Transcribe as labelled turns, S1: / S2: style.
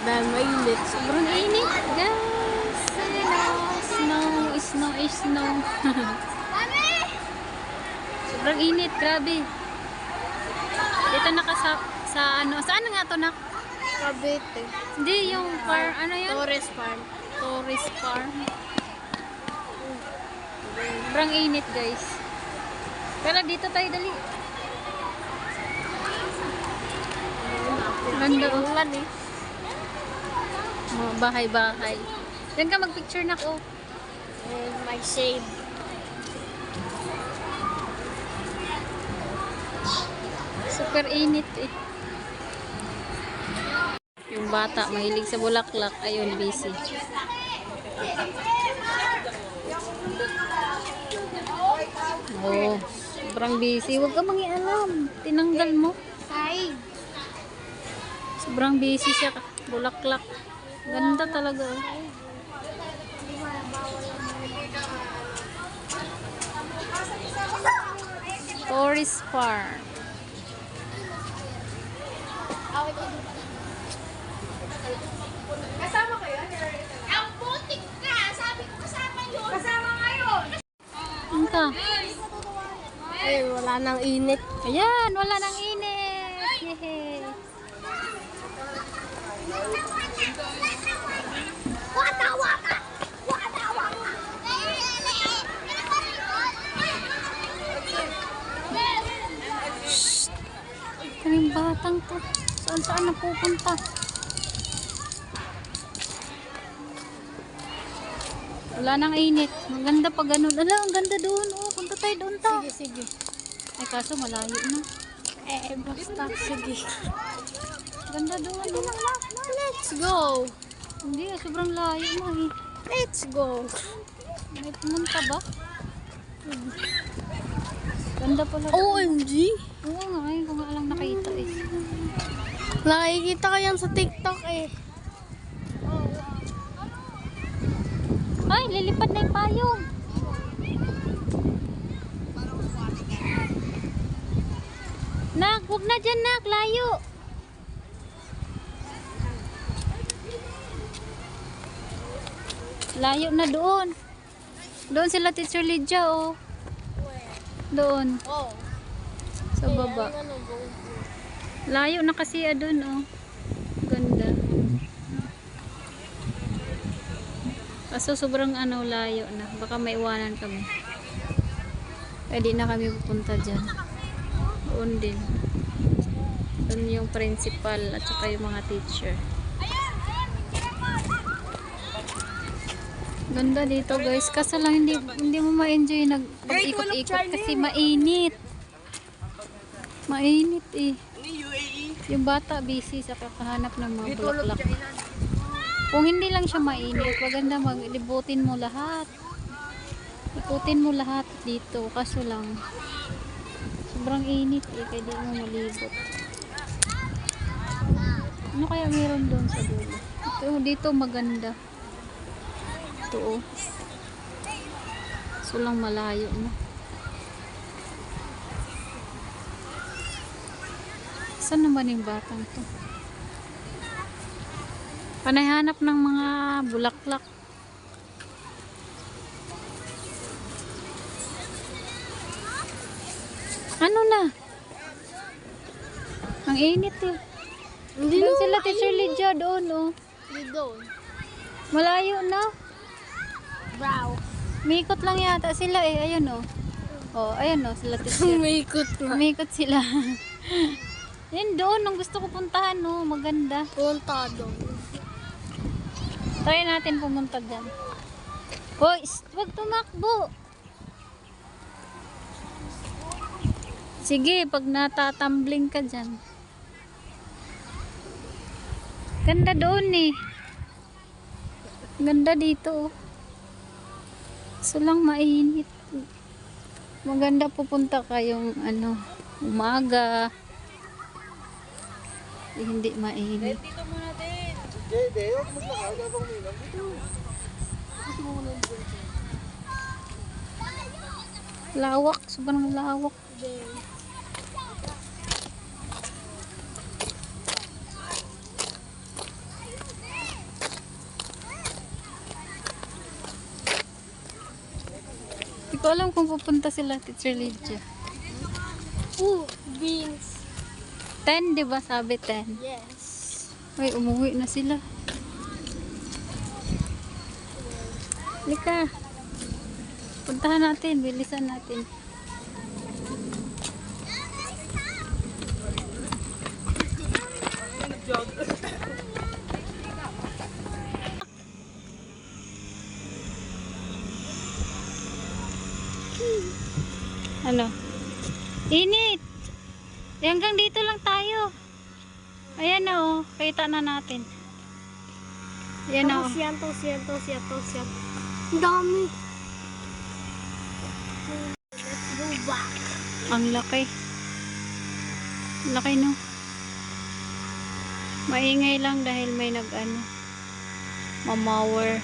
S1: Dahil mainit.
S2: Sobrang init, guys. Snow. Sobrang init, grabe. Dito sa ano, saan nga to nak?
S1: Cavite.
S2: Hindi, yung farm, ano yun?
S1: Torres Farm.
S2: Tourist farm. Sobrang init, guys. Pero dito tayo dali. Ganda oh.
S1: Ulan eh.
S2: Oh, bahay-bahay. Diyan ka mag-picture na ko.
S1: And my shade.
S2: Super init eh. Yung bata, mahilig sa bulaklak. Ayun, busy. Oh, sobrang busy. Huwag ka mangialam. Tinanggal mo.
S1: Side.
S2: Sobrang busy siya. Bulaklak. Ganda talaga. Oh. Tourist farm.
S1: Kasama kayo? Ang putik ka! Sabi ko kasama yun! Kasama ngayon!
S2: Ano ka?
S1: Ay, wala nang init.
S2: Ayan, wala nang init. Yehey.
S1: Watawa ka! Watawa ka!
S2: Kaming batang to. Saan napupunta? Wala nang init. Maganda pa ganun. Ala, ang ganda doon. Oh, punta tayo doon ta.
S1: Sige.
S2: Ay, kaso malayo na.
S1: Basta. Sige.
S2: Ganda doon.
S1: Let's go!
S2: Hindi, sobrang layo na eh.
S1: Let's go!
S2: May pumunta ba? Ganda pala.
S1: OMG!
S2: Oo nga, ngayon ko nga lang nakita eh.
S1: Nakikita ko yan sa TikTok eh.
S2: Ay, lilipad na yung payong. Nak, huwag na dyan nak, layo. Layo na doon. Doon sila Teacher Lydia oh. Doon,
S1: Oh.
S2: sa baba. Layo na kasi doon oh. Ganda. Kaso sobrang layo na. Baka maiwanan kami. Pwede na kami pupunta dyan. Doon din. Doon yung principal at saka yung mga teacher. Ganda dito guys. Kaso lang hindi mo ma-enjoy pag-ikot-ikot kasi mainit. Mainit eh. Yung bata busy sa kakahanap ng mga bulaklak. Kung hindi lang siya mainit, maganda maglibutin mo lahat. Ikutin mo lahat dito. Kaso lang, sobrang init eh. Kaya di mo malibot. Ano kaya meron doon sa dulo? Dito maganda. Ito oh. So lang malayo na. Saan naman yung batang to? Panayhanap ng mga bulaklak. Ano na? Ang init eh. Doon sila Teacher Lydia doon oh.
S1: Hindi doon.
S2: Malayo na.
S1: Brow.
S2: Umikot lang yata sila eh. Ayun oh. Oh, ayun oh sila Teacher.
S1: Umikot na.
S2: Umikot sila. Yan doon ang gusto ko puntahan no. Maganda.
S1: Punta doon.
S2: Try natin pumunta dyan. Hoy, wag tumakbo. Sige, pag natatambling ka dyan. Ganda doon eh. Ganda dito. So lang mainit. Maganda pupunta kayong umaga. Eh, hindi mainit.
S1: Dito muna din.
S2: Lawak, sobrang lawak. ko alam kung pupunta sila Teacher Lydia.
S1: Ooh, beans.
S2: 10, di ba? Sabi 10.
S1: Yes.
S2: Ay, umuwi na sila. Lika. Puntahan natin. Bilisan natin. Ano? Init! Hanggang dito lang tayo. Ayan na oh. Kita na natin. Ayan na oh.
S1: Siya. Ang dami. Let's go back.
S2: Ang laki. Laki no. Maingay lang dahil may nag-ano. Mower.